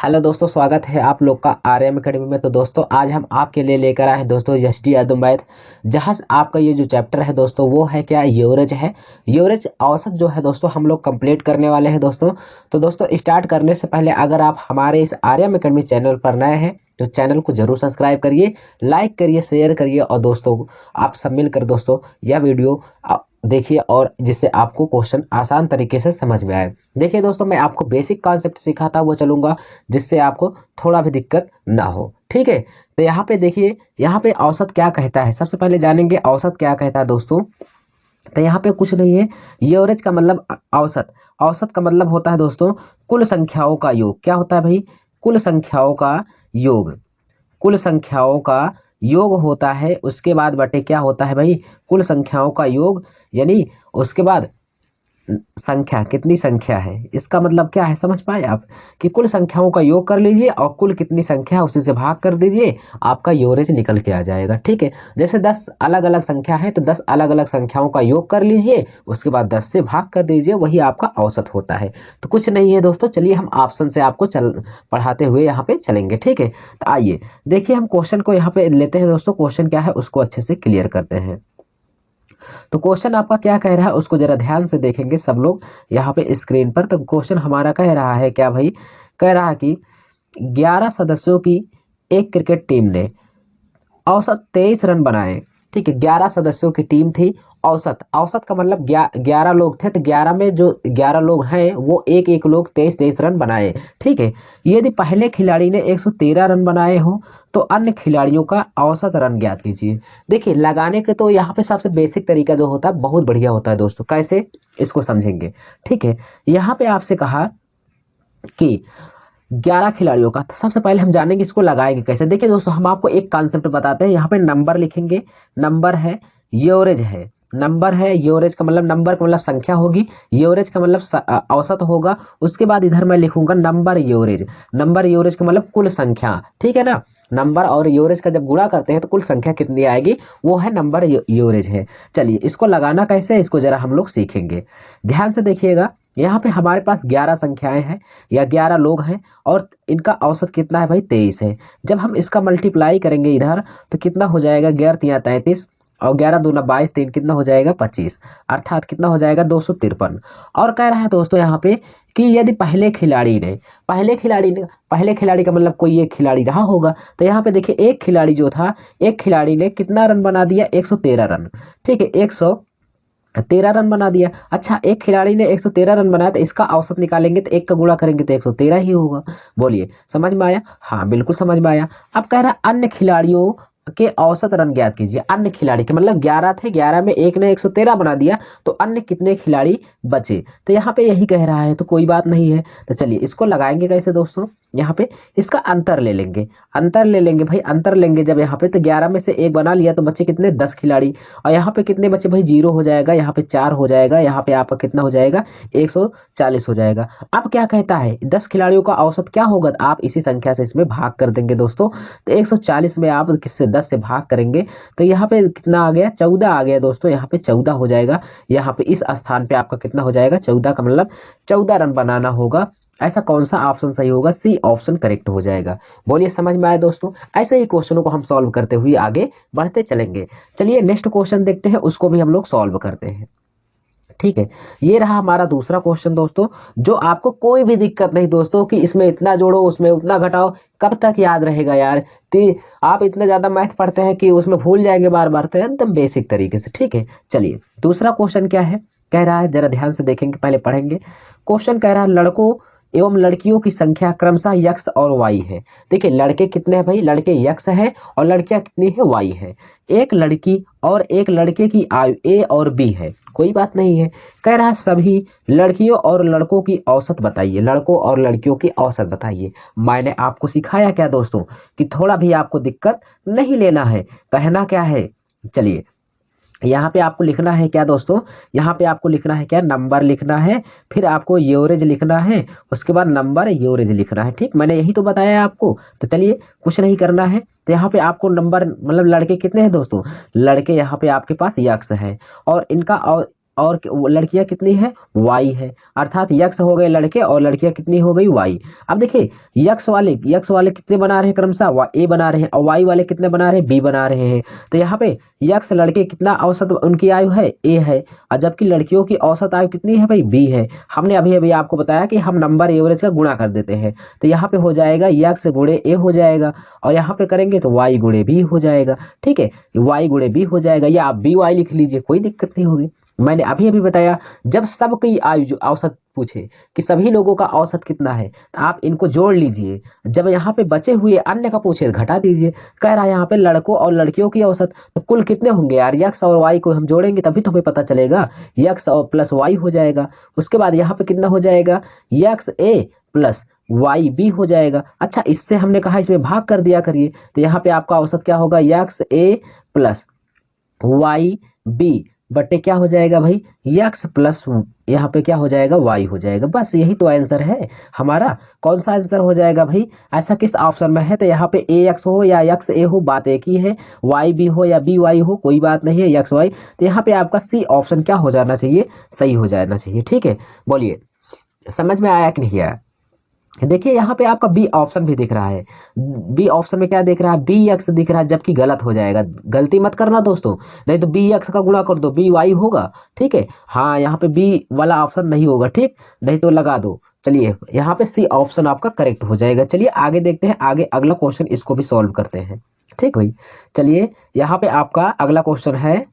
Hello दोस्तों, स्वागत है आप लोग का आरएम एकेडमी में। तो दोस्तों आज हम आपके लिए लेकर आए हैं दोस्तों एसडी यादव मैथ, जहां से आपका ये जो चैप्टर है दोस्तों वो है क्या, एवरेज है। एवरेज औसत जो है दोस्तों हम लोग कंप्लीट करने वाले हैं दोस्तों। तो दोस्तों स्टार्ट करने से पहले अगर आप हमारे इस आरएम एकेडमी चैनल पर नए हैं तो चैनल को जरूर सब्सक्राइब करिए, लाइक करिए, शेयर करिए और दोस्तों आप सब मिलकर दोस्तों यह वीडियो देखिए और जिससे आपको क्वेश्चन आसान तरीके से समझ में आए। देखिए दोस्तों, मैं आपको बेसिक कॉन्सेप्ट सिखाता हुआ चलूंगा जिससे आपको थोड़ा भी दिक्कत ना हो, ठीक है। तो यहाँ पे देखिए, यहाँ पे औसत क्या कहता है, सबसे पहले जानेंगे औसत क्या कहता है दोस्तों। तो यहाँ पे कुछ नहीं है, एवरेज का मतलब औसत। औसत का मतलब होता है दोस्तों कुल संख्याओं का योग। क्या होता है भाई? कुल संख्याओं का योग। कुल संख्याओं का योग होता है, उसके बाद बटे क्या होता है भाई? कुल संख्याओं का योग, यानी उसके बाद संख्या, कितनी संख्या है, इसका मतलब क्या है समझ पाए आप? कि कुल संख्याओं का योग कर लीजिए और कुल कितनी संख्या है उसी से भाग कर दीजिए, आपका एवरेज निकल के आ जाएगा, ठीक है। जैसे 10 अलग अलग संख्या है तो 10 अलग अलग संख्याओं का योग कर लीजिए, उसके बाद 10 से भाग कर दीजिए, वही आपका औसत होता है। तो कुछ नहीं है दोस्तों, चलिए हम ऑप्शन से आपको पढ़ाते हुए यहाँ पे चलेंगे, ठीक है। तो आइए देखिए, हम क्वेश्चन को यहाँ पे लेते हैं दोस्तों। क्वेश्चन क्या है उसको अच्छे से क्लियर करते हैं। तो क्वेश्चन आपका क्या कह रहा है उसको जरा ध्यान से देखेंगे सब लोग यहाँ पे स्क्रीन पर। तो क्वेश्चन हमारा कह रहा है क्या भाई? कह रहा है कि 11 सदस्यों की एक क्रिकेट टीम ने औसत 23 रन बनाए, ठीक है। 11 सदस्यों की टीम थी। औसत, औसत का मतलब 11 लोग थे, तो 11 में जो 11 लोग हैं वो एक एक लोग 23 रन बनाए, ठीक है। यदि पहले खिलाड़ी ने 113 रन बनाए हो तो अन्य खिलाड़ियों का औसत रन ज्ञात कीजिए। देखिए लगाने के तो यहाँ पे सबसे बेसिक तरीका जो होता है बहुत बढ़िया होता है दोस्तों। कैसे, इसको समझेंगे, ठीक है। यहाँ पे आपसे कहा कि 11 खिलाड़ियों का, तो सबसे पहले हम जानेंगे इसको लगाएंगे कैसे। देखिए दोस्तों, हम आपको एक कॉन्सेप्ट बताते हैं। यहाँ पे नंबर लिखेंगे, नंबर है, एवरेज है। नंबर है, एवरेज का मतलब, नंबर का मतलब संख्या होगी, एवरेज का मतलब औसत होगा। उसके बाद इधर मैं लिखूंगा नंबर एवरेज। नंबर एवरेज का मतलब कुल संख्या, ठीक है ना। नंबर और एवरेज का जब गुणा करते हैं तो कुल संख्या कितनी आएगी, वो है नंबर एवरेज है। चलिए इसको लगाना कैसे है इसको जरा हम लोग सीखेंगे। ध्यान से देखिएगा, यहाँ पे हमारे पास 11 संख्याएं हैं या 11 लोग हैं और इनका औसत कितना है भाई? 23 है। जब हम इसका मल्टीप्लाई करेंगे इधर तो कितना हो जाएगा? 11 तिया 33 और 11 दूना 22, 3 कितना हो जाएगा? 25, अर्थात कितना हो जाएगा? 253। और कह रहा है दोस्तों यहाँ पे कि यदि पहले खिलाड़ी का मतलब कोई एक खिलाड़ी रहा होगा। तो यहाँ पे देखिए एक खिलाड़ी जो था, एक खिलाड़ी ने कितना रन बना दिया? 113 रन, ठीक है। 113 रन बना दिया। अच्छा, एक खिलाड़ी ने 113 रन बनाया तो इसका औसत निकालेंगे तो एक का गुणा करेंगे तो 113 ही होगा। बोलिए समझ में आया? हाँ बिल्कुल समझ में आया। अब कह रहा है अन्य खिलाड़ियों के औसत रन ज्ञात कीजिए। अन्य खिलाड़ी के मतलब 11 थे, 11 में एक ने 113 बना दिया, तो अन्य कितने खिलाड़ी बचे? तो यहाँ पे यही कह रहा है, तो कोई बात नहीं है। तो चलिए इसको लगाएंगे कैसे दोस्तों। यहाँ पे इसका अंतर ले लेंगे, अंतर ले लेंगे भाई। अंतर लेंगे जब यहाँ पे तो 11 में से एक बना लिया तो बचे कितने? 10 खिलाड़ी। और यहाँ पे कितने बचे भाई? 0 हो जाएगा, यहाँ पे 4 हो जाएगा, यहाँ पे आपका कितना हो जाएगा? 140 हो जाएगा। अब क्या कहता है? 10 खिलाड़ियों का औसत क्या होगा? तो आप इसी संख्या से इसमें भाग कर देंगे दोस्तों। तो 140 में आप किससे 10 से भाग करेंगे तो यहाँ पे कितना आ गया? 14 आ गया दोस्तों। यहाँ पे 14 हो जाएगा। यहाँ पे इस स्थान पे आपका कितना हो जाएगा? 14 का मतलब 14 रन बनाना होगा। ऐसा कौन सा ऑप्शन सही होगा? सी ऑप्शन करेक्ट हो जाएगा। बोलिए समझ में आया दोस्तों? ऐसे ही क्वेश्चनों को हम सॉल्व करते हुए आगे बढ़ते चलेंगे। चलिए नेक्स्ट क्वेश्चन देखते हैं, उसको भी हम लोग सॉल्व करते हैं, ठीक है। ये रहा हमारा दूसरा क्वेश्चन दोस्तों, जो आपको कोई भी दिक्कत नहीं दोस्तों कि इसमें इतना जोड़ो उसमें उतना घटाओ, कब तक याद रहेगा यार? आप इतना ज्यादा मैथ पढ़ते हैं कि उसमें भूल जाएंगे बार बार। तो एकदम बेसिक तरीके से, ठीक है। चलिए दूसरा क्वेश्चन क्या है, कह रहा है, जरा ध्यान से देखेंगे, पहले पढ़ेंगे। क्वेश्चन कह रहा है लड़कों एवं लड़कियों की संख्या क्रमशः यक्स और वाई है। देखिए लड़के कितने हैं भाई? लड़के यक्स है और लड़कियां कितनी है? वाई है। एक लड़की और एक लड़के की आयु ए और बी है, कोई बात नहीं है। कह रहा है सभी लड़कियों और लड़कों की औसत बताइए। लड़कों और लड़कियों की औसत बताइए। मैंने आपको सिखाया क्या दोस्तों कि थोड़ा भी आपको दिक्कत नहीं लेना है, कहना क्या है। चलिए यहाँ पे आपको लिखना है क्या दोस्तों? यहाँ पे आपको लिखना है क्या? नंबर लिखना है, फिर आपको एवरेज लिखना है, उसके बाद नंबर एवरेज लिखना है, ठीक। मैंने यही तो बताया है आपको। तो चलिए कुछ नहीं करना है। तो यहाँ पे आपको नंबर मतलब लड़के कितने हैं दोस्तों? लड़के यहाँ पे आपके पास यक्स है और इनका और लड़कियां कितनी है, वाई है। अर्थात यक्स हो गए लड़के और लड़कियां कितनी हो गई, वाई। अब देखिए यक्स वाले कितने बना रहे हैं क्रमशः, ए बना रहे हैं, और वाई वाले कितने बना रहे हैं, बी बना रहे हैं। तो यहाँ पे यक्स लड़के कितना औसत उनकी आयु है, ए है, और जबकि लड़कियों की औसत आयु कितनी है भाई, बी है। हमने अभी अभी आपको बताया कि हम नंबर एवरेज का गुणा कर देते हैं, तो यहाँ पे हो जाएगा यक्स गुणे ए हो जाएगा, और यहाँ पे करेंगे तो वाई गुणे बी हो जाएगा। ठीक है, वाई गुणे बी हो जाएगा, या आप बी वाई लिख लीजिए, कोई दिक्कत नहीं होगी। मैंने अभी अभी बताया जब सबकी आयु जो औसत पूछे कि सभी लोगों का औसत कितना है, तो आप इनको जोड़ लीजिए। जब यहाँ पे बचे हुए अन्य का पूछे घटा दीजिए। कह रहा है यहाँ पे लड़कों और लड़कियों की औसत, तो कुल कितने होंगे यार, यक्स और वाई को हम जोड़ेंगे तभी तो हमें पता चलेगा, यक्स और प्लस वाई हो जाएगा। उसके बाद यहाँ पे कितना हो जाएगा, यक्स ए प्लस वाई बी हो जाएगा। अच्छा, इससे हमने कहा इसमें भाग कर दिया करिए, तो यहाँ पे आपका औसत क्या होगा, यक्स ए प्लस वाई बी बटे क्या हो जाएगा भाई, यक्स प्लस यहाँ पे क्या हो जाएगा, वाई हो जाएगा। बस यही तो आंसर है हमारा। कौन सा आंसर हो जाएगा भाई, ऐसा किस ऑप्शन में है, तो यहाँ पे ए एक्स हो या यक्स ए हो, बात एक ही है। वाई बी हो या बी वाई हो, कोई बात नहीं है, यक्स वाई। तो यहाँ पे आपका सी ऑप्शन क्या हो जाना चाहिए, सही हो जाना चाहिए। ठीक है, बोलिए समझ में आया कि नहीं आया। देखिए यहाँ पे आपका बी ऑप्शन भी दिख रहा है, बी ऑप्शन में क्या दिख रहा है, बी एक्स दिख रहा है, जबकि गलत हो जाएगा, गलती मत करना दोस्तों, नहीं तो बी एक्स का गुणा कर दो, बी वाई होगा। ठीक है, हाँ यहाँ पे बी वाला ऑप्शन नहीं होगा, ठीक, नहीं तो लगा दो। चलिए यहाँ पे सी ऑप्शन आपका करेक्ट हो जाएगा। चलिए आगे देखते हैं, आगे अगला क्वेश्चन, इसको भी सॉल्व करते हैं। ठीक भाई, चलिए यहाँ पे आपका अगला क्वेश्चन है,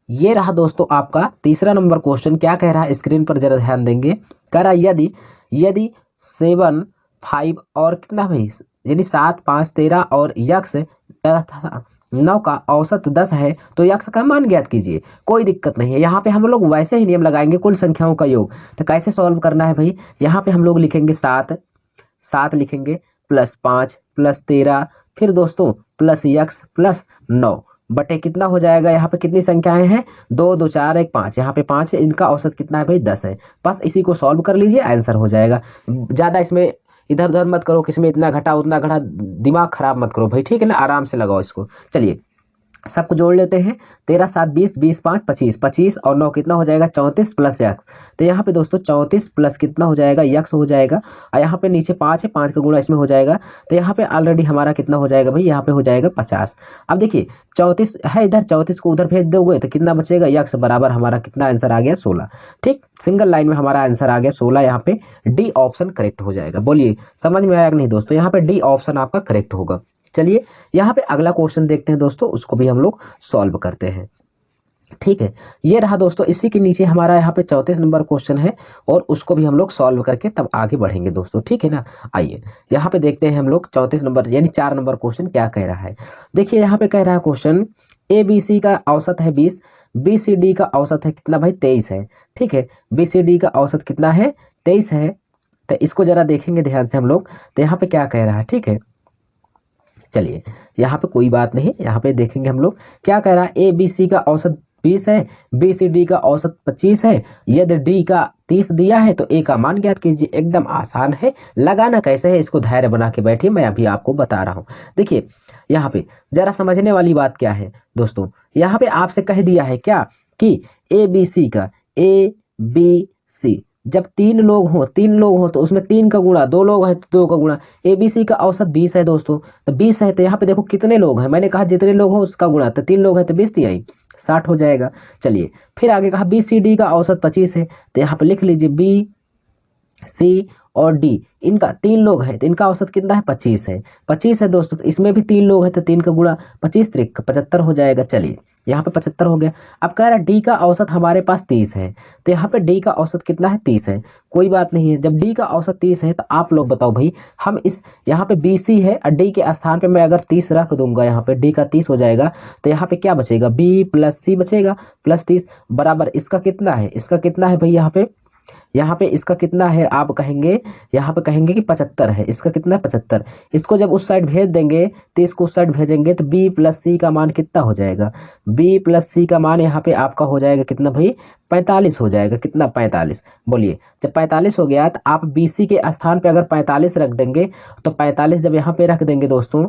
ये रहा दोस्तों आपका तीसरा नंबर क्वेश्चन। क्या कह रहा है, स्क्रीन पर जरा ध्यान देंगे। कह रहा है यदि यदि 7 5 और कितना भाई, यानी 7 5 13 और यक्स 9 का औसत 10 है, तो यक्स का मान ज्ञात कीजिए। कोई दिक्कत नहीं है, यहाँ पे हम लोग वैसे ही नियम लगाएंगे, कुल संख्याओं का योग। तो कैसे सॉल्व करना है भाई, यहाँ पे हम लोग लिखेंगे 7 लिखेंगे प्लस 5 प्लस 13, फिर दोस्तों प्लस यक्स प्लस 9 बटे कितना हो जाएगा, यहाँ पे कितनी संख्याएं हैं, 2 2 4 1 5, यहाँ पे 5 है, इनका औसत कितना है भाई, 10 है। बस इसी को सॉल्व कर लीजिए, आंसर हो जाएगा। ज्यादा इसमें इधर उधर मत करो, किसमें इतना घटा उतना घटा, दिमाग खराब मत करो भाई, ठीक है ना, आराम से लगाओ इसको। चलिए सबको जोड़ लेते हैं, 13 7 20 20 5 25, 25 और 9 कितना हो जाएगा, 34 प्लस यक्स। तो यहाँ पे दोस्तों 34 प्लस कितना हो जाएगा, यक्स हो जाएगा, और यहाँ पे नीचे 5 है, 5 का गुणा इसमें हो जाएगा, तो यहाँ पे ऑलरेडी हमारा कितना हो जाएगा भाई, यहाँ पे हो जाएगा 50। अब देखिए 34 है इधर, 34 को उधर भेज दोगे तो कितना बचेगा, यक्स बराबर हमारा कितना आंसर आ गया, 16। ठीक, सिंगल लाइन में हमारा आंसर आ गया 16। यहाँ पे डी ऑप्शन करेक्ट हो जाएगा। बोलिए समझ में आया कि नहीं दोस्तों, यहाँ पे डी ऑप्शन आपका करेक्ट होगा। चलिए यहाँ पे अगला क्वेश्चन देखते हैं दोस्तों, उसको भी हम लोग सॉल्व करते हैं। ठीक है, ये रहा दोस्तों, इसी के नीचे हमारा यहाँ पे 34 नंबर क्वेश्चन है, और उसको भी हम लोग सॉल्व करके तब आगे बढ़ेंगे दोस्तों। ठीक है ना, आइए यहाँ पे देखते हैं हम लोग 34 नंबर यानी 4 नंबर क्वेश्चन क्या कह रहा है। देखिए यहाँ पे कह रहा है क्वेश्चन, ए बी सी का औसत है 20, बी सी डी का औसत है कितना भाई, 23 है। ठीक है, बी सी डी का औसत कितना है, 23 है। तो इसको जरा देखेंगे ध्यान से हम लोग, तो यहाँ पे क्या कह रहा है। ठीक है, चलिए यहाँ पे कोई बात नहीं, यहाँ पे देखेंगे हम लोग क्या कह रहा है। ए बी सी का औसत 20 है, बी सी डी का औसत 25 है, यदि डी का 30 दिया है तो ए का मान ज्ञात कीजिए। एकदम आसान है, लगाना कैसे है इसको धैर्य बना के बैठिए, मैं अभी आपको बता रहा हूँ। देखिए यहाँ पे जरा समझने वाली बात क्या है दोस्तों, यहाँ पे आपसे कह दिया है क्या कि ए बी सी का, ए बी सी जब 3 लोग हो तो उसमें 3 का गुणा, 2 लोग हैं तो 2 का गुणा। एबीसी का औसत 20 है दोस्तों, तो 20 है, तो यहाँ पे देखो कितने लोग हैं, मैंने कहा जितने लोग हो उसका गुणा, तो 3 लोग हैं तो 20 दिया ही 60 हो जाएगा। चलिए फिर आगे कहा बी सी डी का औसत 25 है, तो यहाँ पे लिख लीजिए बी सी और डी, इनका 3 लोग हैं तो इनका औसत कितना है, 25 है। 25 है दोस्तों, तो इसमें भी 3 लोग हैं तो 3 का गुणा, 25 त्रिक 75 हो जाएगा। चलिए यहाँ पे 75 हो गया। अब कह रहा है डी का औसत हमारे पास 30 है, तो यहाँ पे डी का औसत कितना है, 30 है। कोई बात नहीं है, जब डी का औसत 30 है तो आप लोग बताओ भाई, हम इस यहाँ पे बी सी है और डी के स्थान पे मैं अगर 30 रख दूंगा, यहाँ पे डी का 30 हो जाएगा, तो यहाँ पे क्या बचेगा, बी प्लस सी बचेगा, प्लस 30 बराबर इसका कितना है, इसका कितना है भाई, यहाँ पे इसका कितना है, आप कहेंगे यहाँ पे कहेंगे कि 75 है, इसका कितना है 75। इसको जब उस साइड भेज देंगे तो इसको उस साइड भेजेंगे तो बी प्लस सी का मान कितना हो जाएगा, बी प्लस सी का मान यहाँ पे आपका हो जाएगा कितना भाई, 45 हो जाएगा। कितना, 45। बोलिए जब 45 हो गया तो आप बी सी के स्थान पे अगर 45 रख देंगे, तो 45 जब यहाँ पे रख देंगे दोस्तों,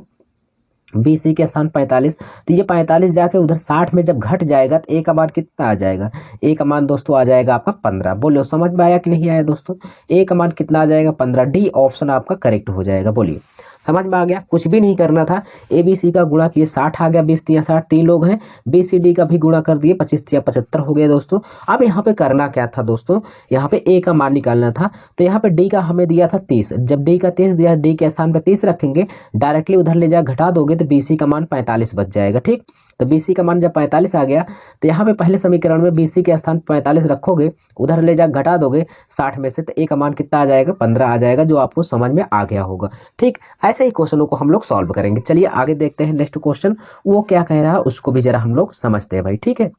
BC के स्थान 45, तो ये 45 जाके उधर 60 में जब घट जाएगा तो A का मान कितना आ जाएगा? A का मान दोस्तों आ जाएगा आपका 15। बोलिए समझ में आया कि नहीं आया दोस्तों? A का मान कितना आ जाएगा? 15। डी ऑप्शन आपका करेक्ट हो जाएगा। बोलिए समझ में आ गया? कुछ भी नहीं करना था, ABC का गुणा किए 60 आ गया, 20 या 60 तीन लोग हैं, BCD का भी गुणा कर दिए 25 या 75 हो गया दोस्तों। अब यहाँ पे करना क्या था दोस्तों? यहाँ पे A का मान निकालना था, तो यहाँ पे D का हमें दिया था 30, जब D का 30 दिया, D के स्थान पे 30 रखेंगे, डायरेक्टली उधर ले जा घटा दोगे तो BC का मान 45 बच जाएगा। ठीक, तो BC का मान जब 45 आ गया तो यहाँ पे पहले समीकरण में BC के स्थान 45 रखोगे, उधर ले जा घटा दोगे 60 में से, तो A का मान कितना आ जाएगा? 15 आ जाएगा, जो आपको समझ में आ गया होगा। ठीक, ऐसे ही क्वेश्चनों को हम लोग सॉल्व करेंगे। चलिए आगे देखते हैं नेक्स्ट क्वेश्चन, वो क्या कह रहा है उसको भी जरा हम लोग समझते हैं भाई। ठीक है,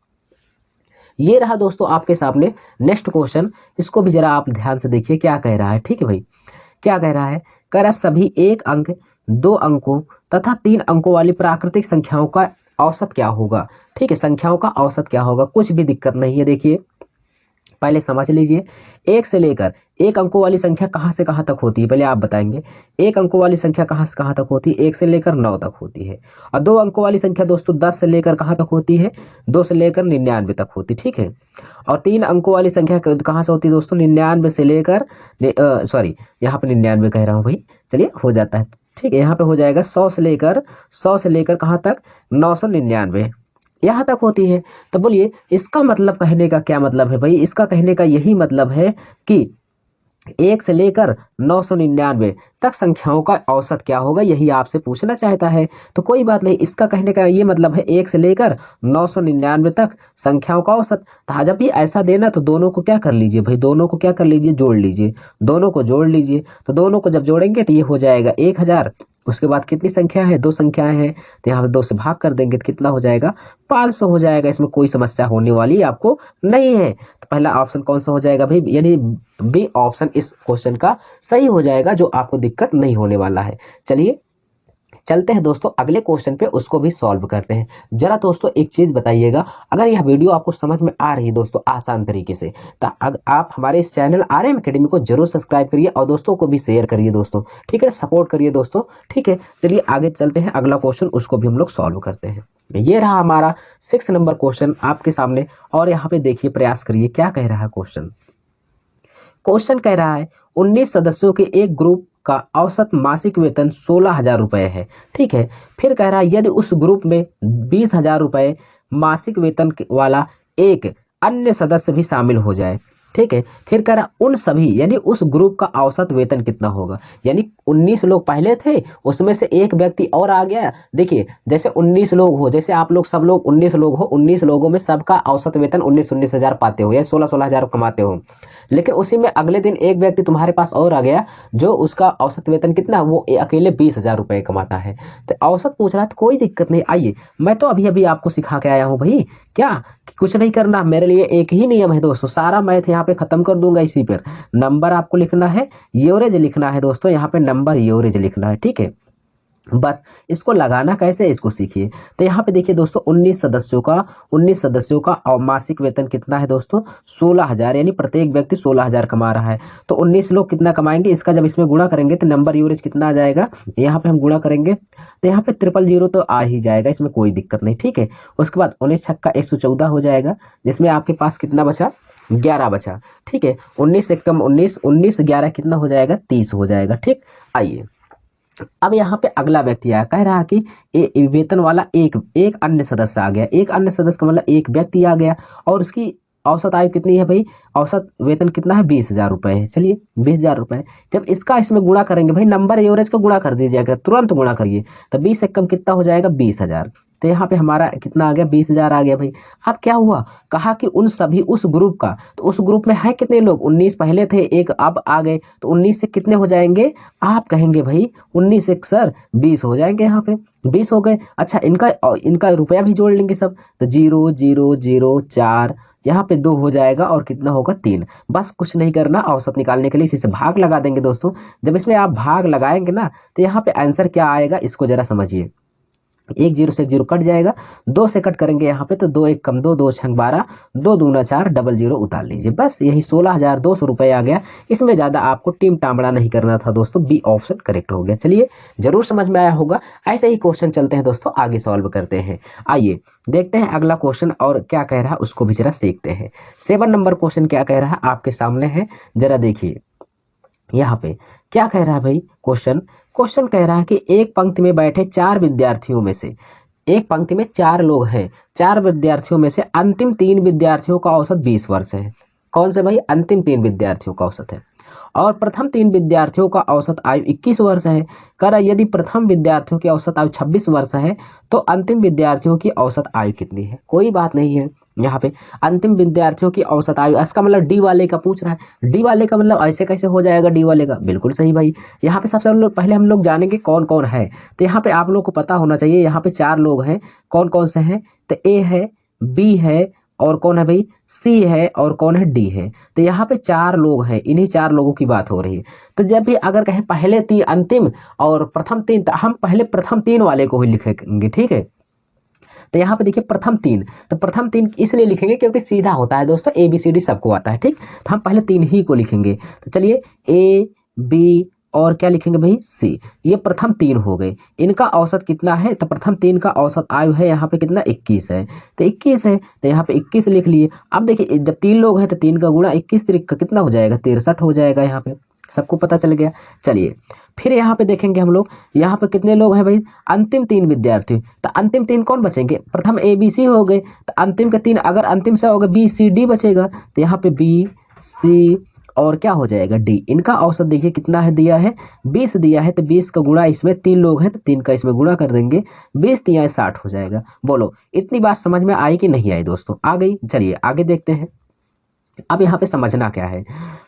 ये रहा दोस्तों आपके सामने नेक्स्ट क्वेश्चन, इसको भी जरा आप ध्यान से देखिए क्या कह रहा है। ठीक है भाई, क्या कह रहा है? कह रहा सभी 1 अंक, 2 अंकों तथा 3 अंकों वाली प्राकृतिक संख्याओं का औसत क्या होगा? ठीक है, संख्याओं का औसत क्या होगा? कुछ भी दिक्कत नहीं है। देखिए पहले समझ लीजिए, 1 से लेकर 1 अंकों वाली संख्या कहां से कहां तक होती है, पहले आप बताएंगे। 1 अंकों वाली संख्या कहां से कहां तक होती है? 1 से लेकर 9 तक होती है। और 2 अंकों वाली संख्या दोस्तों 10 से लेकर कहां तक होती है? 2 से लेकर 99 तक होती। ठीक है, और 3 अंकों वाली संख्या कहां से होती है दोस्तों? 99 से लेकर, सॉरी यहाँ पे 99 कह रहा हूं भाई, चलिए हो जाता है। ठीक है, यहाँ पे हो जाएगा 100 से लेकर कहां तक? 999 यहां तक होती है। तो बोलिए इसका मतलब कहने का क्या मतलब है भाई? इसका कहने का यही मतलब है कि 1 से लेकर 999 तक संख्याओं का औसत क्या होगा, यही आपसे पूछना चाहता है। तो कोई बात नहीं, इसका कहने का ये मतलब है 1 से लेकर 999 तक संख्याओं का औसत। तो जब भी ऐसा देना तो दोनों को क्या कर लीजिए भाई? दोनों को क्या कर लीजिए? जोड़ लीजिए, दोनों को जोड़ लीजिए। तो दोनों को जब जोड़ेंगे तो ये हो जाएगा 1000। उसके बाद कितनी संख्या है? 2 संख्याएं हैं, तो यहाँ पे 2 से भाग कर देंगे तो कितना हो जाएगा? 500 हो जाएगा। इसमें कोई समस्या होने वाली आपको नहीं है। तो पहला ऑप्शन कौन सा हो जाएगा भाई? यानी बी ऑप्शन इस क्वेश्चन का सही हो जाएगा, जो आपको दिक्कत नहीं होने वाला है। चलिए चलते हैं दोस्तों अगले क्वेश्चन पे, उसको भी सॉल्व करते हैं। जरा दोस्तों एक चीज बताइएगा, अगर यह वीडियो आपको समझ में आ रही है दोस्तों आसान तरीके से, तो आप हमारे इस चैनल RM एकेडमी को जरूर सब्सक्राइब करिए और दोस्तों को भी शेयर करिए दोस्तों। ठीक है, सपोर्ट करिए दोस्तों। ठीक है, चलिए आगे चलते हैं, अगला क्वेश्चन उसको भी हम लोग सॉल्व करते हैं। ये रहा हमारा 6 नंबर क्वेश्चन आपके सामने, और यहाँ पे देखिए, प्रयास करिए क्या कह रहा है क्वेश्चन। क्वेश्चन कह रहा है 19 सदस्यों के एक ग्रुप का औसत मासिक वेतन 16,000 रुपए है। ठीक है, फिर कह रहा है यदि उस ग्रुप में 20,000 रुपए मासिक वेतन वाला एक अन्य सदस्य भी शामिल हो जाए। ठीक है, फिर कह रहा उन सभी यानी उस ग्रुप का औसत वेतन कितना होगा? यानी 19 लोग पहले थे, उसमें से एक व्यक्ति और आ गया। देखिए जैसे 19 लोग हो, जैसे आप लोग सब लोग 19 लोग हो, 19 लोगों में सबका औसत वेतन 19 हजार पाते हो या 16 हजार कमाते हो, लेकिन उसी में अगले दिन एक व्यक्ति तुम्हारे पास और आ गया, जो उसका औसत वेतन कितना, वो अकेले 20,000 रुपए कमाता है। तो औसत पूछ रहा है, तो कोई दिक्कत नहीं। आइए मैं तो अभी अभी आपको सिखा के आया हूं भाई, क्या कुछ नहीं करना, मेरे लिए एक ही नियम है दोस्तों, सारा मैथ यहाँ पे खत्म कर दूंगा। इसी पर नंबर आपको लिखना है, एवरेज लिखना है दोस्तों, यहाँ पे नंबर एवरेज लिखना है। ठीक है, बस इसको लगाना कैसे इसको सीखिए। तो यहाँ पे देखिए दोस्तों 19 सदस्यों का और मासिक वेतन कितना है दोस्तों? 16,000, यानी प्रत्येक व्यक्ति 16,000 कमा रहा है। तो 19 लोग कितना कमाएंगे, इसका जब इसमें गुणा करेंगे तो नंबर एवरेज कितना आ जाएगा? यहाँ पे हम गुणा करेंगे तो यहाँ पे 000 तो आ ही जाएगा, इसमें कोई दिक्कत नहीं। ठीक है, उसके बाद 19 छक्का 114 हो जाएगा, जिसमें आपके पास कितना बचा? 11 बचा। ठीक है, 19 एक कम 19, 19 11 कितना हो जाएगा? 30 हो जाएगा। ठीक, आइए अब यहाँ पे अगला व्यक्ति आया, कह रहा कि वेतन वाला एक अन्य सदस्य आ गया। एक अन्य सदस्य का मतलब एक व्यक्ति आ गया, और उसकी औसत आयु कितनी है भाई? औसत वेतन कितना है? 20,000 रुपए है। चलिए 20,000 रुपए, जब इसका इसमें गुणा करेंगे भाई, नंबर एवरेज को गुणा कर दीजिएगा, तुरंत गुणा करिए, तो 20 से कम कितना हो जाएगा? 20,000। तो यहाँ पे हमारा कितना आ गया? 20,000 आ गया भाई। अब क्या हुआ, कहा कि उन सभी उस ग्रुप का, तो उस ग्रुप में है कितने लोग? 19 पहले थे, एक अब आ गए, तो 19 से कितने हो जाएंगे? आप कहेंगे भाई 19 से सर 20 हो जाएंगे, यहाँ पे 20 हो गए। अच्छा इनका रुपया भी जोड़ लेंगे सब, तो 0,0,0,4 यहाँ पे 2 हो जाएगा, और कितना होगा? 3। बस कुछ नहीं करना, औसत निकालने के लिए इसी से भाग लगा देंगे दोस्तों। जब इसमें आप भाग लगाएंगे ना, तो यहाँ पे आंसर क्या आएगा, इसको जरा समझिए। एक जीरो से एक जीरो कट जाएगा, 2 से कट करेंगे यहाँ पे तो 2 एक कम 2, 2 छंग 12, 2 दूना 4, डबल जीरो उतार लीजिए। बस यही 16,200 रुपये आ गया। इसमें ज़्यादा आपको टीम टामड़ा नहीं करना था दोस्तों, बी ऑप्शन करेक्ट हो गया। चलिए जरूर समझ में आया होगा। ऐसे ही क्वेश्चन चलते हैं दोस्तों, आगे सॉल्व करते हैं। आइए देखते हैं अगला क्वेश्चन और क्या कह रहा है उसको भी जरा सीखते हैं। 7 नंबर क्वेश्चन क्या कह रहा है आपके सामने है, जरा देखिए यहाँ पे क्या कह रहा है भाई। क्वेश्चन कह रहा है कि एक पंक्ति में बैठे 4 विद्यार्थियों में से, एक पंक्ति में 4 लोग हैं, 4 विद्यार्थियों में से अंतिम 3 विद्यार्थियों का औसत 20 वर्ष है। कौन से भाई? अंतिम 3 विद्यार्थियों का औसत है। और प्रथम 3 विद्यार्थियों का औसत आयु 21 वर्ष है। कह रहा यदि प्रथम विद्यार्थियों की औसत आयु 26 वर्ष है तो अंतिम विद्यार्थियों की औसत आयु कितनी है? कोई बात नहीं है, यहाँ पे अंतिम विद्यार्थियों की औसत आयु, इसका मतलब डी वाले का पूछ रहा है। डी वाले का मतलब ऐसे कैसे हो जाएगा डी वाले का? बिल्कुल सही भाई। यहाँ पे सबसे पहले हम लोग जानेंगे कौन कौन है। तो यहाँ पे आप लोग को पता होना चाहिए, यहाँ पे 4 लोग हैं। कौन कौन से हैं? तो ए है, बी है, और कौन है भाई? सी है, और कौन है? डी है। तो यहाँ पे 4 लोग हैं, इन्हीं 4 लोगों की बात हो रही है। तो जब भी अगर कहें पहले 3 अंतिम और प्रथम 3, तो हम पहले प्रथम 3 वाले को ही लिखेंगे, ठीक है। तो यहाँ पे देखिए प्रथम 3, तो प्रथम 3 इसलिए लिखेंगे क्योंकि सीधा होता है दोस्तों, ए बी सी डी सबको आता है, ठीक। तो हम पहले 3 ही को लिखेंगे। तो चलिए ए बी और क्या लिखेंगे भाई? सी। ये प्रथम 3 हो गए। इनका औसत कितना है? तो प्रथम 3 का औसत आयु है यहाँ पे कितना? 21 है। तो 21 है, तो यहाँ पे 21 लिख लिए। अब देखिए जब 3 लोग हैं तो 3 का गुणा 21 का कितना हो जाएगा? 63 हो जाएगा। यहाँ पे सबको पता चल गया। चलिए फिर यहाँ पे देखेंगे हम लोग, यहाँ पे कितने लोग हैं भाई? अंतिम 3 विद्यार्थी। तो अंतिम 3 कौन बचेंगे? प्रथम ए बी सी हो गए, तो अंतिम के 3 अगर अंतिम से हो गए बी सी डी बचेगा। तो यहाँ पे बी सी और क्या हो जाएगा? डी। इनका औसत देखिए कितना है दिया है? 20 दिया है। तो 20 का गुणा, इसमें 3 लोग हैं तो 3 का इसमें गुणा कर देंगे, 20 3 60 हो जाएगा। बोलो इतनी बात समझ में आई कि नहीं आई दोस्तों? आ गई। चलिए आगे देखते हैं। अब यहाँ पे समझना क्या है,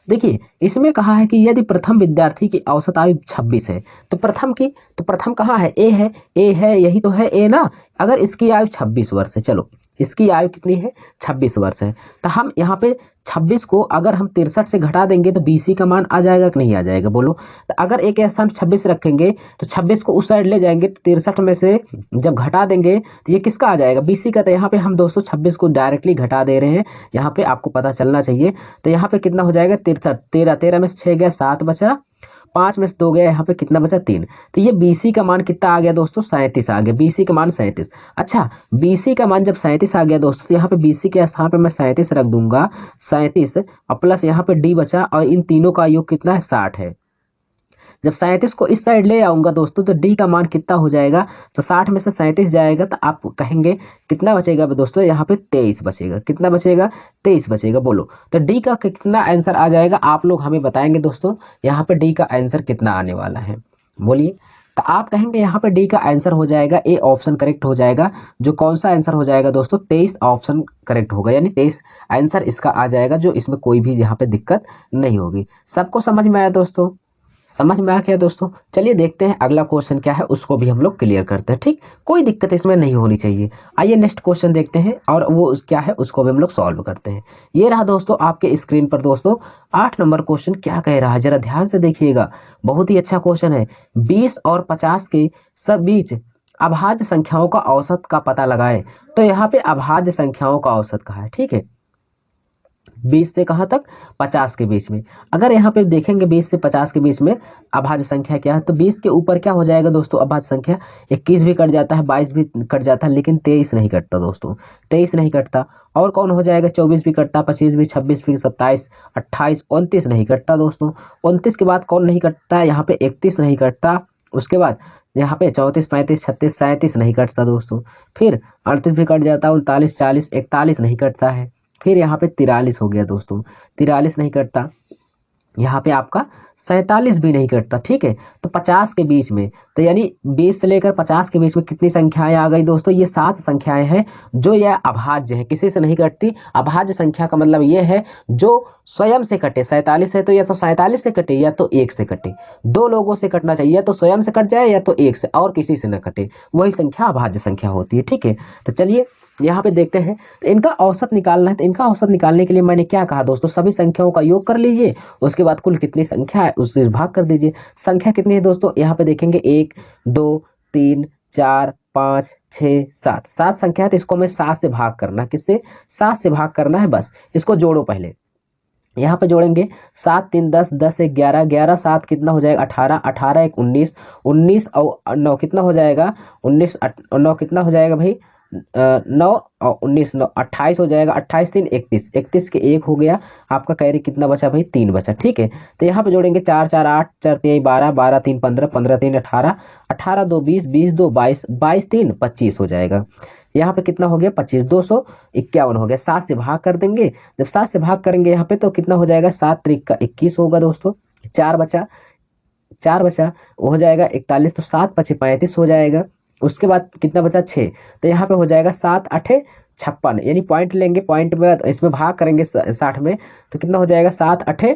देखिए इसमें कहा है कि यदि प्रथम विद्यार्थी की औसत आयु 26 है तो प्रथम कहाँ है? ए है, ए है, यही तो है ए ना। अगर इसकी आयु 26 वर्ष है, चलो इसकी आयु कितनी है? 26 वर्ष है। तो हम यहाँ पे 26 को अगर हम 63 से घटा देंगे तो बीसी का मान आ जाएगा कि नहीं आ जाएगा? बोलो। तो अगर एक स्थान 26 रखेंगे तो 26 को उस साइड ले जाएंगे तो 63 में से जब घटा देंगे तो ये किसका आ जाएगा? बीसी का। तो यहाँ पे हम दोस्तों 26 को डायरेक्टली घटा दे रहे हैं, यहाँ पे आपको पता चलना चाहिए। तो यहाँ पे कितना हो जाएगा? 63, 13 में से 6 गया, 7 बचा, 5 में से 2 गया, यहाँ पे कितना बचा? 3। तो ये बीसी का मान कितना आ गया दोस्तों? 37 आ गया। बीसी का मान 37। अच्छा, बीसी का मान जब 37 आ गया दोस्तों, तो यहाँ पे बीसी के स्थान पे मैं 37 रख दूंगा, 37 और प्लस यहाँ पे डी बचा, और इन तीनों का योग कितना है? 60 है। जब 37 को इस साइड ले आऊंगा दोस्तों तो डी का मान कितना हो जाएगा? तो 60 में से 37 जाएगा तो आप कहेंगे कितना बचेगा दोस्तों? यहाँ पे 23 बचेगा। कितना बचेगा? 23 बचेगा। बोलो तो डी का कितना आंसर आ जाएगा? आप लोग हमें बताएंगे दोस्तों, यहाँ पे डी का आंसर कितना आने वाला है? बोलिए। तो आप कहेंगे यहाँ पे डी का आंसर हो जाएगा, ए ऑप्शन करेक्ट हो जाएगा। जो कौन सा आंसर हो जाएगा दोस्तों? 23 ऑप्शन करेक्ट होगा, यानी 23 आंसर इसका आ जाएगा, जो इसमें कोई भी यहाँ पे दिक्कत नहीं होगी। सबको समझ में आया दोस्तों? समझ में आ गया दोस्तों? चलिए देखते हैं अगला क्वेश्चन क्या है, उसको भी हम लोग क्लियर करते हैं, ठीक। कोई दिक्कत इसमें नहीं होनी चाहिए। आइए नेक्स्ट क्वेश्चन देखते हैं और वो क्या है उसको भी हम लोग सॉल्व करते हैं। ये रहा दोस्तों आपके स्क्रीन पर दोस्तों 8 नंबर क्वेश्चन क्या कह रहा है, जरा ध्यान से देखिएगा। बहुत ही अच्छा क्वेश्चन है। 20 और 50 के सब बीच अभाज्य संख्याओं का औसत का पता लगाएं। तो यहाँ पे अभाज्य संख्याओं का औसत कहा है, ठीक है। 20 से कहां तक? 50 के बीच में। अगर यहाँ पे देखेंगे 20 से 50 के बीच में अभाज्य संख्या क्या है, तो 20 के ऊपर क्या हो जाएगा दोस्तों? अभाज्य संख्या 21 भी कट जाता है, 22 भी कट जाता है, लेकिन 23 नहीं कटता दोस्तों। 23 नहीं कटता। और कौन हो जाएगा? 24 भी कटता, 25 भी, 26 भी, 27, 28, 29 नहीं कटता दोस्तों। 29 के बाद कौन नहीं कटता है? यहाँ पे 31 नहीं कटता। उसके बाद यहाँ पे 34, 35, 36, 37 नहीं कटता दोस्तों। फिर 38 भी कट जाता है, 39, 40, 41 नहीं कटता है। फिर यहाँ पे 43 हो गया दोस्तों, 43 नहीं कटता। यहाँ पे आपका 47 भी नहीं कटता, ठीक है। तो 50 के बीच में, तो यानी 20 से लेकर 50 के बीच में कितनी संख्याएं आ गई दोस्तों? ये 7 संख्याएं हैं जो यह अभाज्य है, किसी से नहीं कटती। अभाज्य संख्या का मतलब ये है जो स्वयं से कटे। 47 है तो या तो 47 से कटे या तो 1 से कटे। 2 लोगों से कटना चाहिए, या तो स्वयं से कट जाए या तो 1 से, और किसी से न कटे, वही संख्या अभाज्य संख्या होती है, ठीक है। तो चलिए यहाँ पे देखते हैं, इनका औसत निकालना है। तो इनका औसत निकालने के लिए मैंने क्या कहा दोस्तों? सभी संख्याओं का योग कर लीजिए, उसके बाद कुल कितनी संख्या है उससे भाग कर दीजिए। संख्या कितनी है दोस्तों? यहाँ पे देखेंगे 1 2 3 4 5 6 7 7 संख्या है, तो इसको हमें 7 से भाग करना है। किससे? 7 से भाग करना है। बस इसको जोड़ो पहले, यहाँ पे जोड़ेंगे 7 3 10, 10 1 11, 11 7 कितना हो जाएगा 18, 18 1 19, 19 और 9 कितना हो जाएगा 19, 9 कितना हो जाएगा भाई 9 और 19 9 28 हो जाएगा। 28 3 31, 31 के 1 हो गया। आपका कैरी कितना बचा भाई 3 बचा। ठीक है, तो यहाँ पे जोड़ेंगे 4 4 8, 4 3 12, 12 3 15, 15 3 18, 18 2 20, 20 2 22, 22 3 25 हो जाएगा। यहाँ पे कितना हो गया 25, 251 हो गया। 7 से भाग कर देंगे, जब 7 से भाग करेंगे यहाँ पे तो कितना हो जाएगा 7 त्रिक का 21 होगा दोस्तों। 4 बचा, 4 बचा वो हो जाएगा 41, तो 7 5 35 हो जाएगा। उसके बाद कितना बचा 6, तो यहाँ पे हो जाएगा 7 8 56, यानी पॉइंट लेंगे, पॉइंट में इसमें भाग करेंगे 60 में, तो कितना हो जाएगा 7 8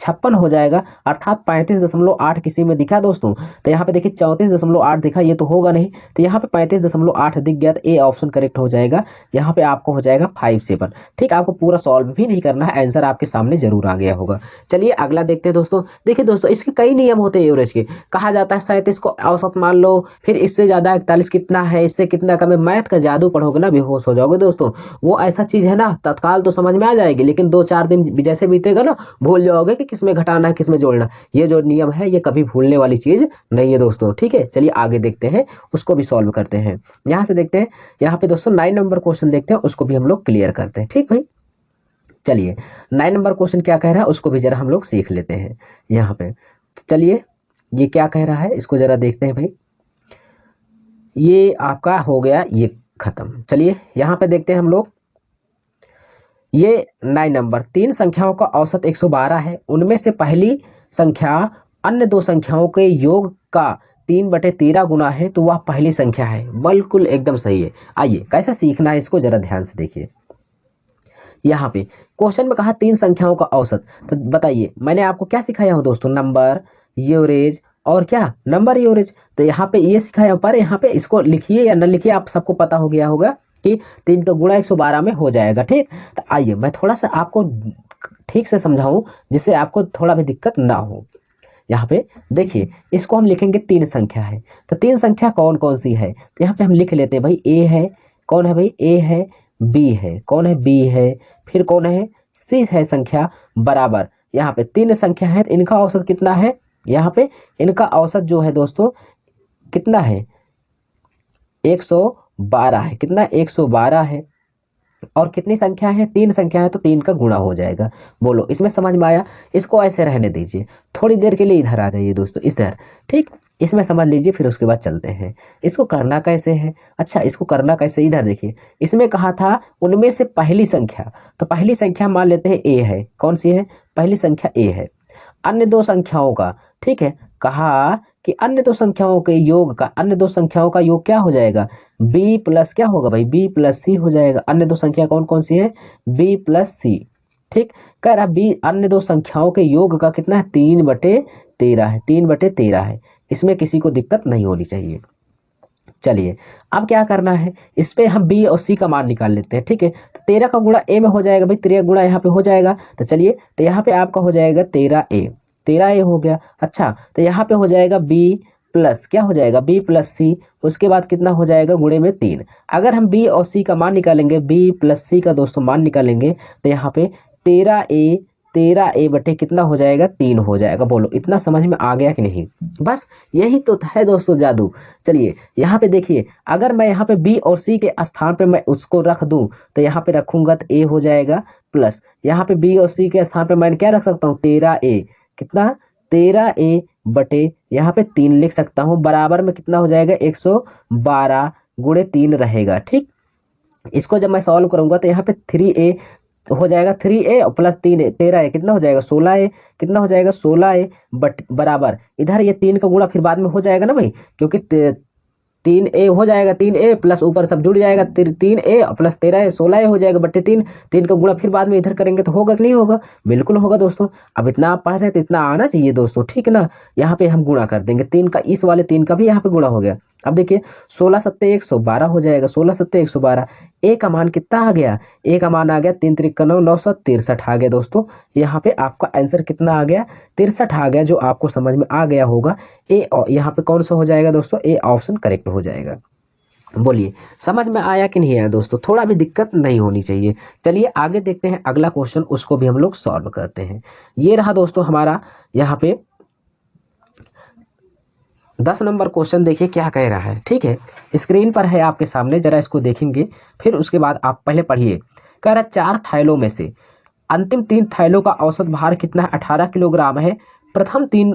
56 हो जाएगा। अर्थात 35.8 किसी में दिखा दोस्तों, तो यहाँ पे देखिए 34.8 दिखा, ये तो होगा नहीं, तो यहाँ पे 35.8 दिख गया, तो ए ऑप्शन करेक्ट हो जाएगा। यहाँ पे आपको हो जाएगा 5 7। ठीक, आपको पूरा सॉल्व भी नहीं करना है, आंसर आपके सामने जरूर आ गया होगा। चलिए अगला देखते हैं दोस्तों। देखिए दोस्तों, इसके कई नियम होते हैं एवरेज के। कहा जाता है 37 को औसत मान लो, फिर इससे ज्यादा 41 कितना है, इससे कितना कम है। मैथ का जादू पढ़ोगे ना बेहोश हो जाओगे दोस्तों। वो ऐसा चीज है ना, तत्काल तो समझ में आ जाएगी, लेकिन 2 4 दिन जैसे बीतेगा ना भूल जाओगे कि किसमें घटाना है किसमें जोड़ना। ये जो नियम है ये कभी भूलने वाली चीज नहीं है दोस्तों। ठीक है, चलिए आगे देखते हैं, उसको भी सॉल्व करते हैं। यहां से देखते हैं, यहाँ पे दोस्तों 9 नंबर क्वेश्चन देखते हैं, उसको भी हम लोग क्लियर करते हैं। ठीक भाई, चलिए 9 नंबर क्वेश्चन क्या कह रहा है उसको भी जरा हम लोग सीख लेते हैं। यहाँ पे चलिए ये क्या कह रहा है इसको जरा देखते हैं भाई। ये आपका हो गया ये खत्म। चलिए यहाँ पे देखते हैं हम लोग, ये 9 नंबर, 3 संख्याओं का औसत 112 है, उनमें से पहली संख्या अन्य 2 संख्याओं के योग का 3/13 गुना है, तो वह पहली संख्या है। बिल्कुल एकदम सही है। आइए कैसा सीखना है इसको जरा ध्यान से देखिए। यहाँ पे क्वेश्चन में कहा 3 संख्याओं का औसत, तो बताइए मैंने आपको क्या सिखाया हो दोस्तों, नंबर, एवरेज और क्या नंबर एवरेज। तो यहाँ पे ये सिखाया, पर यहाँ पे इसको लिखिए या न लिखिए आप सबको पता हो गया होगा कि 3 का गुणा 112 में हो जाएगा। ठीक, तो आइए मैं थोड़ा सा आपको ठीक से समझाऊं जिससे आपको थोड़ा भी दिक्कत ना हो। यहाँ पे देखिए इसको हम लिखेंगे 3 संख्या है, तो 3 संख्या कौन कौन सी है, तो यहाँ पे हम लिख लेते हैं भाई। ए है, कौन है भाई ए है, बी है, कौन है बी है, फिर कौन है सी है संख्या, बराबर। यहाँ पे 3 संख्या है, तो इनका औसत कितना है, यहाँ पे इनका औसत जो है दोस्तों कितना है 112 है। कितना 112 है, और कितनी संख्या है 3 संख्या है, तो 3 का गुणा हो जाएगा। बोलो इसमें समझ में आया। इसको ऐसे रहने दीजिए, थोड़ी देर के लिए इधर आ जाइए दोस्तों, इधर। ठीक, इसमें समझ लीजिए, फिर उसके बाद चलते हैं। इसको करना कैसे है, अच्छा इसको करना कैसे, इधर देखिए। इसमें कहा था उनमें से पहली संख्या, तो पहली संख्या मान लेते हैं ए है। कौन सी है, पहली संख्या ए है। अन्य 2 संख्याओं का, ठीक है, कहा कि अन्य 2 संख्याओं के योग का, अन्य 2 संख्याओं का योग क्या हो जाएगा, b प्लस क्या होगा भाई, b प्लस सी हो जाएगा। अन्य 2 संख्या कौन कौन सी है, b प्लस सी। ठीक, कह रहा b अन्य 2 संख्याओं के योग का कितना है 3/13 है, 3/13 है। इसमें किसी को दिक्कत नहीं होनी चाहिए। चलिए अब क्या करना है, इस पे हम b और c का मान निकाल लेते हैं। ठीक है, तो 13 का गुणा a में हो जाएगा भाई, 13 गुणा यहाँ पे हो जाएगा। तो चलिए, तो यहाँ पे आपका हो जाएगा 13a, 13a हो गया। अच्छा, तो यहाँ पे हो जाएगा b प्लस क्या हो जाएगा, b प्लस सी। उसके बाद कितना हो जाएगा गुणे में 3। अगर हम b और c का मान निकालेंगे, b प्लस सी का दोस्तों मान निकालेंगे, तो यहाँ पे 13a बटे कितना हो जाएगा 3 हो जाएगा। बोलो इतना समझ में आ गया कि नहीं। बस यही तो है दोस्तों जादू। चलिए यहाँ पे देखिए, अगर मैं यहाँ पे b और c के स्थान पे मैं उसको रख दूं, तो यहाँ पे रखूंगा तो a हो जाएगा, प्लस यहाँ पे b और c के स्थान पे मैं क्या रख सकता हूँ 13a, कितना 13a बटे यहाँ पे 3 लिख सकता हूँ, बराबर में कितना हो जाएगा 112 गुणे 3 रहेगा। ठीक, इसको जब मैं सॉल्व करूंगा तो यहाँ पे 3a तो हो जाएगा, 3a और प्लस 3a 13a कितना हो जाएगा 16a, कितना हो जाएगा 16a बट बराबर इधर ये 3 का गुणा फिर बाद में हो जाएगा ना भाई, क्योंकि 3a हो जाएगा, 3a प्लस ऊपर सब जुड़ जाएगा, 3a प्लस 13a 16a हो जाएगा बट्टे 3। 3 का गुणा फिर बाद में इधर करेंगे तो होगा कि नहीं होगा, बिल्कुल होगा दोस्तों। अब इतना आप पढ़ रहे हैं तो इतना आना चाहिए दोस्तों, ठीक है ना। यहाँ पे हम गुणा कर देंगे, 3 का इस वाले 3 का भी यहाँ पे गुणा हो गया। अब देखिए 16 सत्ते 112 हो जाएगा, 16 सत्ते 112। ए का मान कितना आ गया, ए का मान आ गया 3 त्रिक 9 963 आ गया दोस्तों। यहाँ पे आपका आंसर कितना आ गया, 63 आ गया, जो आपको समझ में आ गया होगा। ए यहाँ पे कौन सा हो जाएगा दोस्तों, ए ऑप्शन करेक्ट हो जाएगा। बोलिए समझ में आया कि नहीं आया दोस्तों, थोड़ा भी दिक्कत नहीं होनी चाहिए। चलिए आगे देखते हैं अगला क्वेश्चन, उसको भी हम लोग सॉल्व करते हैं। ये रहा दोस्तों हमारा यहाँ पे 10 नंबर क्वेश्चन, देखिए क्या कह रहा है। ठीक है, स्क्रीन पर है आपके सामने, जरा इसको देखेंगे, फिर उसके बाद आप पहले पढ़िए। कह रहा 4 थाइलों में से अंतिम 3 थाइलों का औसत भार कितना है, 18 किलोग्राम है। प्रथम 3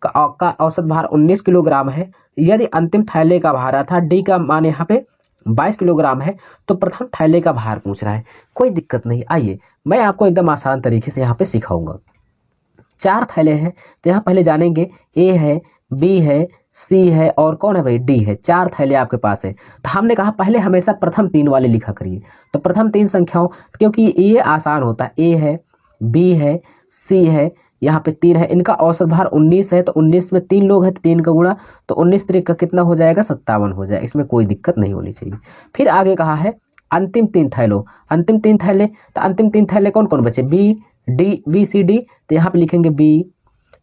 का औसत भार 19 किलोग्राम है। यदि अंतिम थैले का भार था, डी का मान यहाँ पे 22 किलोग्राम है, तो प्रथम थैले का भार पूछ रहा है। कोई दिक्कत नहीं, आइए मैं आपको एकदम आसान तरीके से यहाँ पे सिखाऊंगा। 4 थैले हैं, तो यहाँ पहले जानेंगे ए है, बी है, सी है और कौन है भाई, डी है। 4 थैले आपके पास है, तो हमने कहा पहले हमेशा प्रथम 3 वाले लिखा करिए। तो प्रथम 3 संख्याओं, क्योंकि ये आसान होता है, ए है, बी है, सी है, यहाँ पे 3 है, इनका औसत भार 19 है, तो 19 में 3 लोग हैं तो 3 का गुणा, तो 19 त्रिक का कितना हो जाएगा, 57 हो जाएगा। इसमें कोई दिक्कत नहीं होनी चाहिए। फिर आगे कहा है अंतिम 3 थैलों, अंतिम 3 थैले, तो अंतिम 3 थैले कौन कौन बचे, B D, B C D, तो यहाँ पे लिखेंगे बी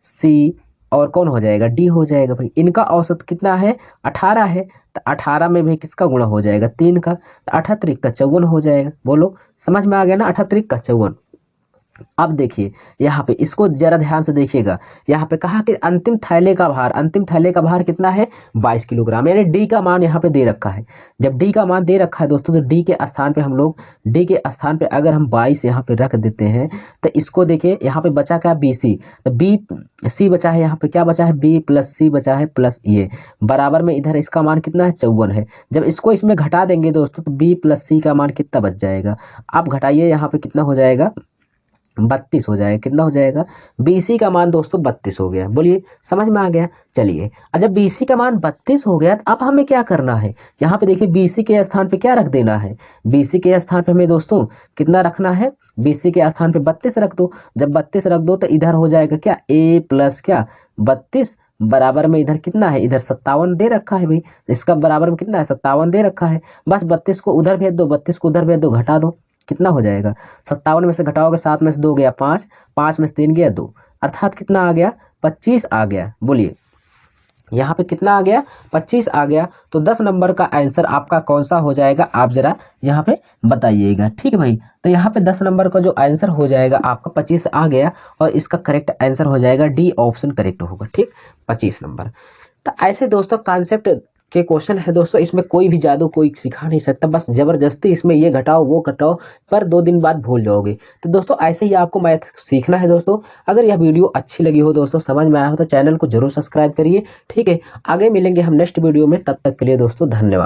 सी और कौन हो जाएगा, डी हो जाएगा भाई। इनका औसत कितना है, 18 है, तो 18 में भी किसका गुणा हो जाएगा, 3 का, तो 18 त्रिक का 54 हो जाएगा। बोलो समझ में आ गया ना, 18 त्रिक का 54। अब देखिए यहाँ पे, इसको जरा ध्यान से देखिएगा। यहाँ पे कहा कि अंतिम थैले का भार, अंतिम थैले का भार कितना है, 22 किलोग्राम, यानी डी का मान यहाँ पे दे रखा है। जब डी का मान दे रखा है दोस्तों, तो डी के स्थान पे हम लोग, डी के स्थान पे अगर हम 22 यहाँ पे रख देते हैं, तो इसको देखिए यहाँ पे बचा क्या, बी सी, तो बी सी बचा है, यहाँ पे क्या बचा है, बी प्लस सी बचा है, प्लस ये बराबर में इधर इसका मान कितना है, 54 है। जब इसको इसमें घटा देंगे दोस्तों, तो बी प्लस सी का मान कितना बच जाएगा, आप घटाइए, यहाँ पे कितना हो जाएगा, 32 हो जाएगा। कितना हो जाएगा, बीसी का मान दोस्तों 32 हो गया। बोलिए समझ में आ गया। चलिए, और जब बीसी का मान 32 हो गया, तो अब हमें क्या करना है, यहाँ पे देखिए बीसी के स्थान पे क्या रख देना है, बीसी के स्थान पे हमें दोस्तों कितना रखना है, बीसी के स्थान पे 32 रख दो। जब 32 रख दो, तो इधर हो जाएगा क्या, ए प्लस क्या 32 बराबर में इधर कितना है, इधर 57 दे रखा है भाई, इसका बराबर में कितना है, 57 दे रखा है। बस 32 को उधर भेज दो, 32 को उधर भेज दो, घटा दो, कितना हो जाएगा, 57 में से घटाओगे 7 में से 2 गया 5, 5 में से 3 गया 2, अर्थात कितना आ गया, 25 आ गया। बोलिए यहाँ पे कितना आ गया, 25 आ गया। तो 10 नंबर का आंसर आपका कौन सा हो जाएगा, आप जरा यहाँ पे बताइएगा। ठीक है भाई, तो यहाँ पे 10 नंबर का जो आंसर हो जाएगा आपका 25 आ गया, और इसका करेक्ट आंसर हो जाएगा डी ऑप्शन करेक्ट होगा। ठीक, 25 नंबर। तो ऐसे दोस्तों कॉन्सेप्ट के क्वेश्चन है दोस्तों, इसमें कोई भी जादू कोई सिखा नहीं सकता, बस जबरदस्ती इसमें ये घटाओ वो घटाओ, पर 2 दिन बाद भूल जाओगे। तो दोस्तों ऐसे ही आपको मैथ सीखना है दोस्तों। अगर यह वीडियो अच्छी लगी हो दोस्तों, समझ में आया हो, तो चैनल को जरूर सब्सक्राइब करिए। ठीक है, आगे मिलेंगे हम नेक्स्ट वीडियो में, तब तक के लिए दोस्तों धन्यवाद।